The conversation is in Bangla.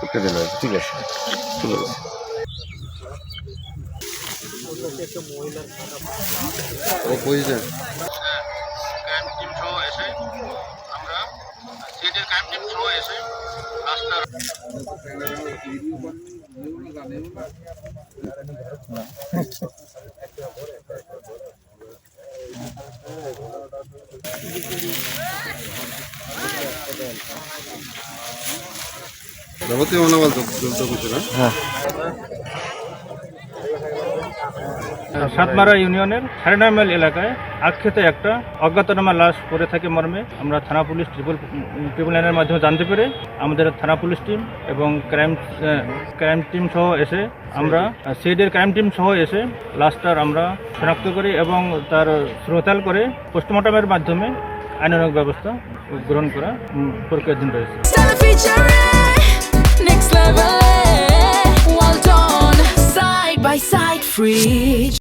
কেটে দেওয়া হয়েছে। ঠিক আছে, ঠিক আছে। ও বুঝছে। ক্রাইম টিম সহ এসে আমরা সিটের ক্রাইম টিম সহ এসে রাস্তার যাবতীয় মনোবল তো কিছু না। হ্যাঁ, সাতমারা ইউনিয়নের 9.5 মাইল এলাকায় আক্ষেতে একটা অজ্ঞাতনামা লাশ পড়ে থাকে মর্মে আমরা থানা পুলিশ ট্রিপল লাইনের মাধ্যমে জানতে পেরে আমাদের থানা পুলিশ টিম এবং ক্রাইম টিম সহ এসে আমরা সিআইডির ক্রাইম টিম সহ এসে লাশটার আমরা শনাক্ত করি এবং তার শ্রোতাল করে পোস্টমর্টমের মাধ্যমে আইনানুগ ব্যবস্থা গ্রহণ করা প্রক্রিয়াধীন রয়েছে। Next level, well done, side by side, fridge.